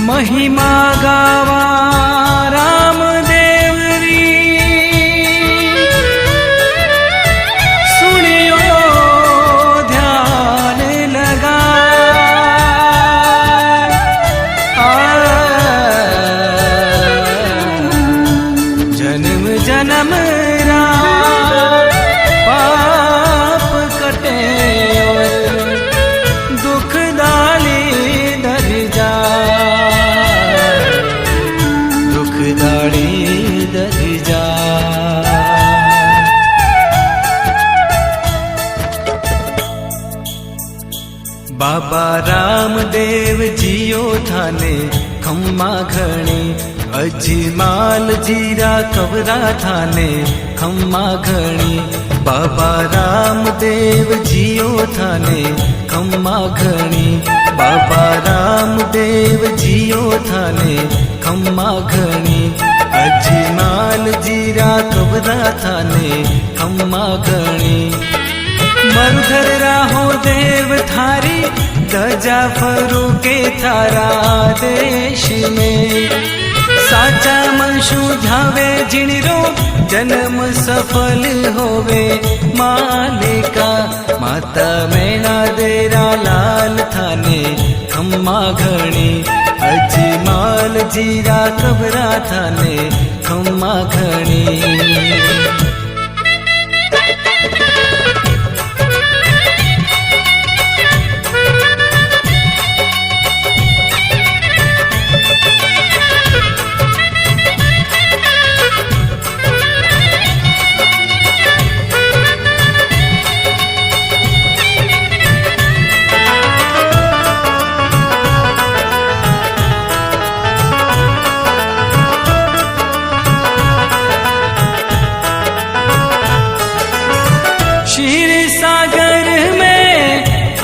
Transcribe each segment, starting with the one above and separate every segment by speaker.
Speaker 1: महिमा गावा रामदेव री, सुनियो ध्यान लगा। जन्म जन्म रा पाप कटे और दुख डाली दर जा, दुख डाली दर जा। बाबा रामदेव जियो थाने खम्मा घणी, अजमाल जीरा कवरा थाने खम्मा घणी। बाबा रामदेव जियो थाने खम्मा घणी, बाबा रामदेव जियो थाने खम्मा घणी। अजमाल जीरा कवरा थाने खम्मा घणी। मरुधर राहो देव थारी, दजा फरू के थारा देश में। साचा मनशु धावे जिणरो, जन्म सफल होवे मालिका। माता मैना देरा लाल थाने खम्मा घणी, अजमाल जीरा कबरा थाने खम्मा घणी।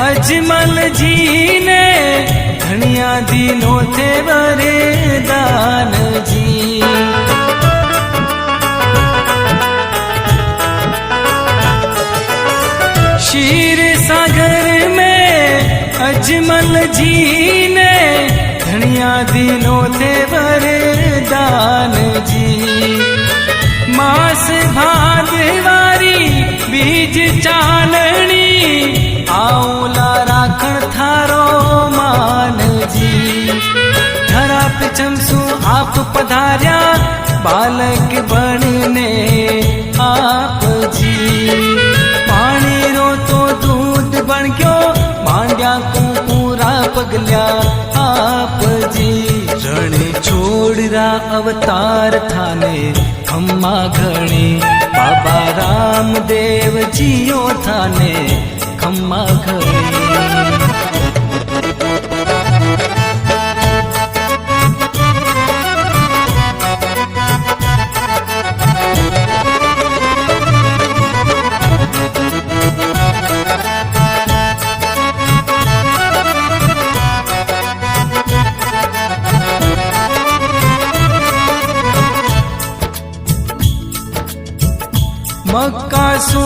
Speaker 1: अजमल जी ने घणिया दिनों थे वरदान जी। क्षीर सागर में अजमल जी ने घणिया दिनों थे वरदान जी। मास भादवारी बीज चानणी, आऊला राखण थारो मान जी। धरा पिछमसु आप पधार्या, बालक बनने आप जी। पानी रो तो दूध बन गयो, मांड्या को पूरा पगल्या आप जी। रण छोड़रा अवतार थाने खम्मा घणी, बाबा रामदेव जियो थाने खम्मा घणी। मक्का सु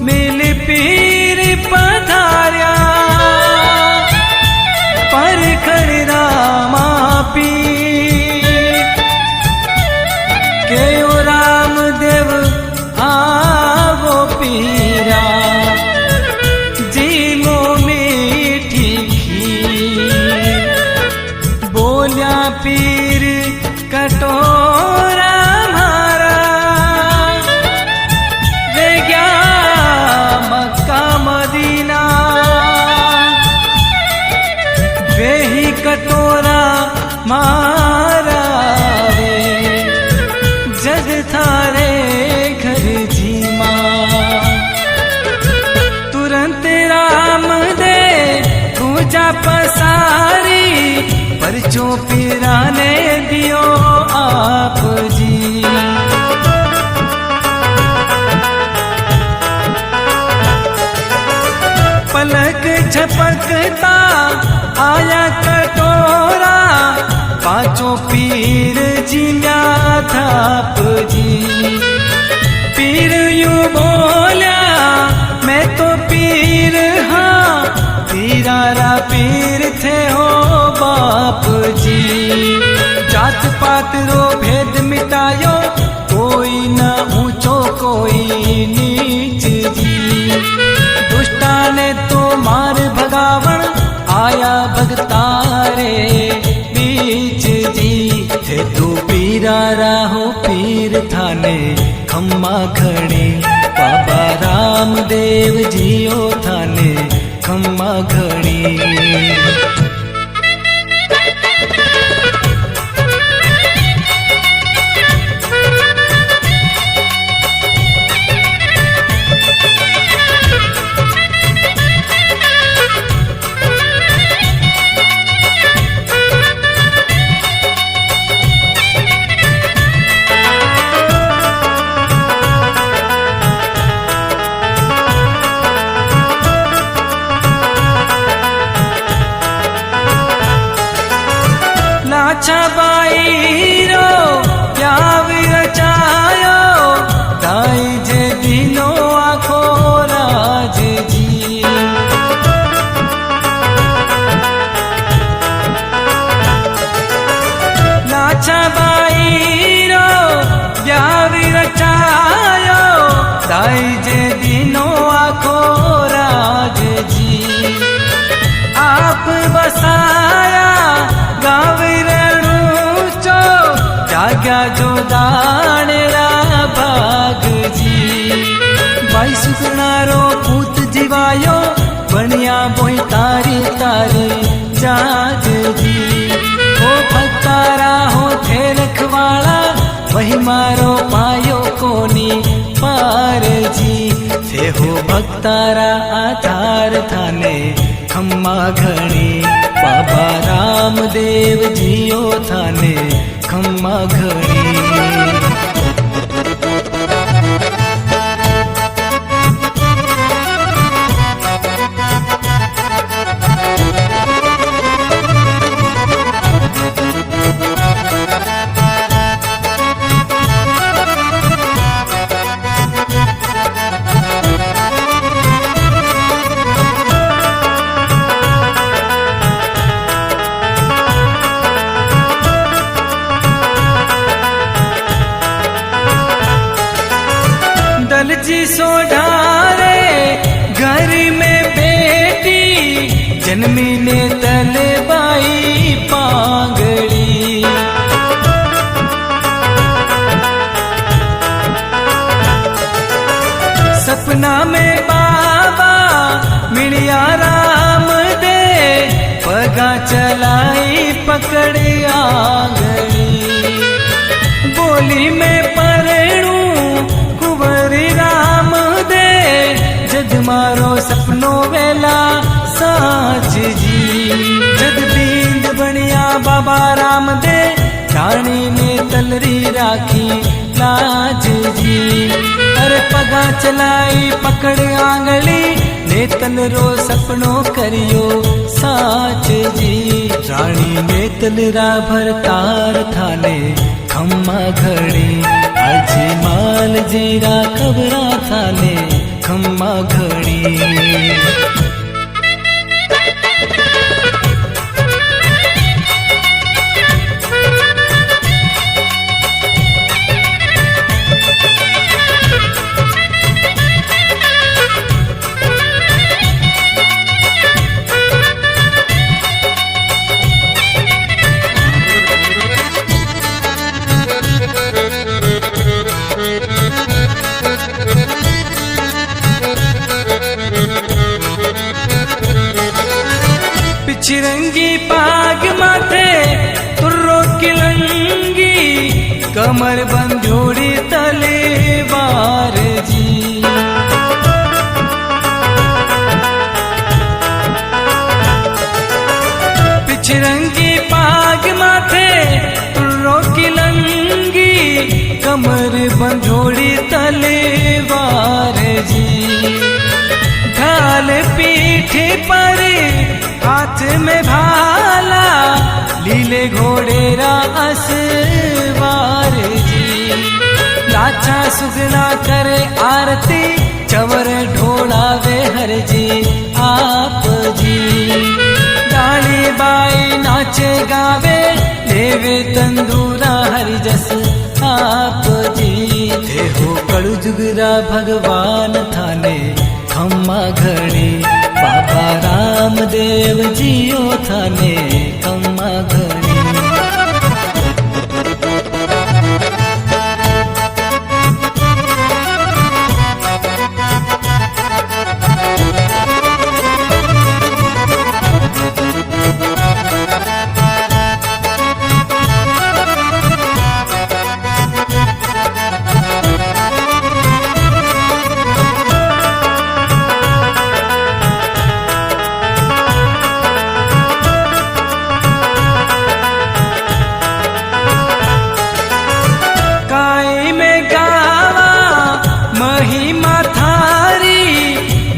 Speaker 1: मिल पीर पधार्या, पर खड़ा मापी के ओ रामदेव आवो पीरा। जीमो मीठी खीर, बोलिया पीर कटोरा मारा। वे गया मक्का मदीना, वे ही कटोरा मारा रे। जग थारे घर जीमा, तुरंत राम दे पूजा पसारी। परचो पीराने दियो आप जी। पलक झपकता आया कटोरा, पांचों पीर जिया थाप जी। पीर यूं बोल्या मैं तो पीर हाँ, पीरारा पीर थे हो बाप जी। पातरो भेद मिटायो, कोई न ऊंचो कोई नीच जी। दुष्टाने तो मार भगावण, आया भगतारे बीच जी। थे तू पीरा राहो पीर थाने खम्मा खड़ी, बाबा रामदेव जियो थाने खम्मा घड़ी। बाई रो प्याव रचायो, दाई जे दिनो आखो राज जी। नाचा बाई रो प्याव रचायो, दाई जे दिनो आखो राज जी। आप बसाया गाँव जाग्या जो दाणेरा भाग जी। भाई सुखनारो पूत जीवायो, बनिया बोई तारी तारी जाज जी। हो भक्तारा हो थे रखवाड़ा, वही मारो पायो कोनी पार जी। थे हो भक्तारा आधार थाने खम्मा घड़ी, बाबा रामदेव जियो थाने खम्मा घड़ी। जी सोढ़ारे घर में बेटी, जन्मी ने तलबाई पांगड़ी। सपना में बाबा मिलिया राम दे, पगा चलाई पकड़ आंगड़ी। बोली में परेणू कुंवरी राम दे, जद मारो सपनो वेला साच जी। जद बींद बनिया बाबा राम दे, रानी ने तलरी राखी लाज जी। अरे पगा चलाई पकड़ आंगली, ने तलरो सपनो करियो साच जी। रानी ने तलरा भरतार थाने खम्मा घड़ी, अजी माल जीरा खबरा थाने खम्मा घड़ी। चिरंगी पाग माथे तुर्रो किलंगी, कमर बंधोड़ी तलेवार जी। पिछरंगी पाग माथे तुर्रो किलंगी, कमर बंधोड़ी तलेवार जी। ढाल पीठ पर हाथ में भाला, लीले घोड़े रा असवार जी। लाचा सुगना करे आरती, चवर ढोलावे हर जी आप जी। डाली बाई नाचे गावे, ले देवे तंदूरा हरि जस आप जी। देहो कड़ु जुगरा भगवान थाने खम्मा घणी, बाबा रामदेव जियो थाने खम्मा घणी।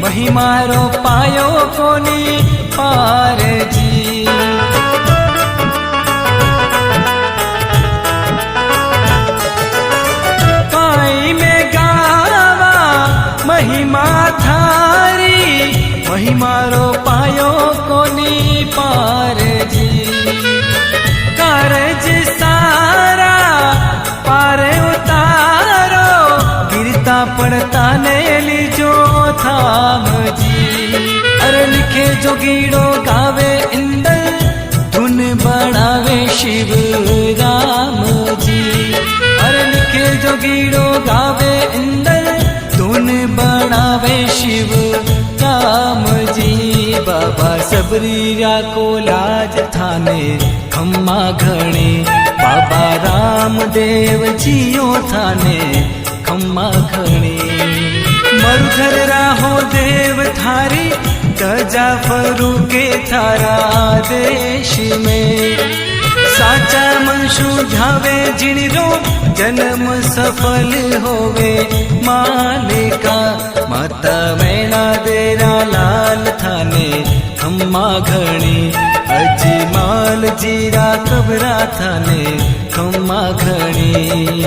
Speaker 1: महिमारो पायो कोनी पार जी। काई में गावा महिमा थारी, महिमारो पायो कोनी पार जी। कारज सारा पार उतारो, गिरता पड़ता ने लीजो थाम जी। अरे लिखे जोगीड़ो गावे इंदल, धुन बनावे शिव राम जी। अरे लिखे जोगीड़ो गावे इंदल, धुन बनावे शिव राम जी। बाबा सबरीरा को लाज थाने खम्मा घणे, बाबा रामदेव जियो थाने खम्मा घणे। मरुधर राहो देव थारी, गजा फरू के थारा देश में। साचा मन सुझावे जिणरो, जन्म सफल होवे मालिका। माता मैना देरा लाल थाने खम्मा घणी, अजी माल जीरा कबरा थाने खम्मा घणी।